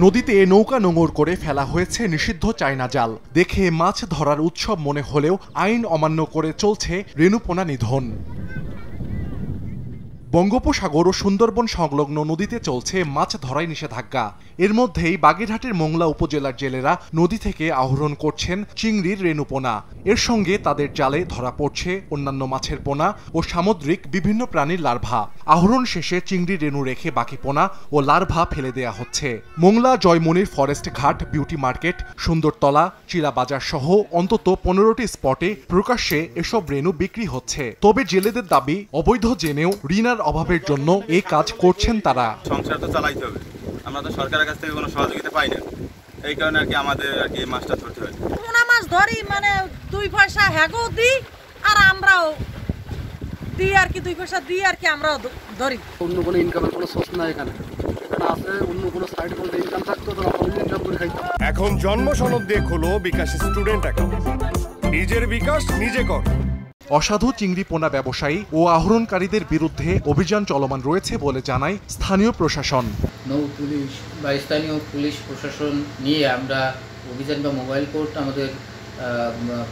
নদীতে নৌকা নোঙর করে ফেলা হয়েছে নিষিদ্ধ চায়না জাল। দেখে মাছ ধরার উৎসব মনে হলেও আইন অমান্য করে চলছে রেণুপোনা নিধন। বঙ্গোপসাগর ও সুন্দরবন সংলগ্ন নদীতে চলছে মাছ ধরায় নিষেধাজ্ঞা। এর মধ্যেই বাগেরহাটের মোংলা উপজেলার জেলেরা নদী থেকে আহরণ করছেন চিংড়ির রেণুপোনা। এর সঙ্গে তাদের জালে ধরা পড়ছে অন্যান্য মাছের পোনা ও সামুদ্রিক বিভিন্ন প্রাণীর লার্ভা। আহরণ শেষে চিংড়ি রেণু রেখে বাকি পোনা ও লার্ভা ফেলে দেয়া হচ্ছে। মোংলা জয়মনির ফরেস্ট ঘাট, বিউটি মার্কেট, সুন্দরতলা, চিলাবাজার সহ অন্তত 15টি স্পটে প্রকাশ্যে এসব রেণু বিক্রি হচ্ছে। তবে জেলেদের দাবি, অবৈধ জেনেও ঋণের অভাবের জন্য এই কাজ করছেন তারা। সংসার তো চালাইতে হবে, আমরা তো সরকারের কাছ থেকে কোনো সহযোগিতা পাই না, এই কারণে আর কি আমাদের আর কি মাছটা ধরতে হয়। পোনা মাছ ধরি মানে 2 পয়সা হ্যাগো দিই আর আমরাও দিই আর কি, 2 পয়সা দিই আর কি আমরাও ধরি। অন্য কোনো ইনকামের কোনো সোর্স নাই এখানে আছে, অন্য কোনো সাইডে কোনো ইনকাম থাকতো তো আমরা ইনকাম করে খাইতাম। এখন জন্ম সনদ দিয়ে খোলো বিকাশ স্টুডেন্ট অ্যাকাউন্ট, নিজের বিকাশ নিজে কর। অসাধু চিংড়ি পোনা ব্যবসায়ী ও আহরণকারীদের বিরুদ্ধে অভিযান চলমান রয়েছে বলে জানায় স্থানীয় প্রশাসন। নৌ পুলিশ বা স্থানীয় পুলিশ প্রশাসন নিয়ে আমরা অভিযান বা মোবাইল কোর্ট আমাদের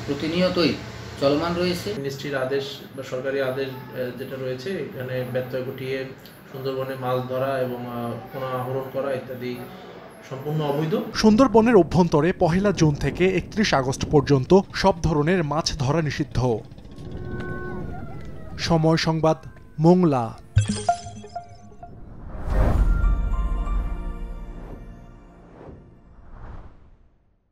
প্রতিনিয়তই চলমান রয়েছে। মিনিস্ট্রির আদেশ বা সরকারি আদেশ যেটা রয়েছে, এখানে ব্যত্যয় ঘটিয়ে সুন্দরবনে মাছ ধরা এবং পোনা আহরণ করা ইত্যাদি সম্পূর্ণ অবৈধ। সুন্দরবনের অভ্যন্তরে 1 জুন থেকে 31 আগস্ট পর্যন্ত সব ধরনের মাছ ধরা নিষিদ্ধ। সময় সংবাদ, মোংলা।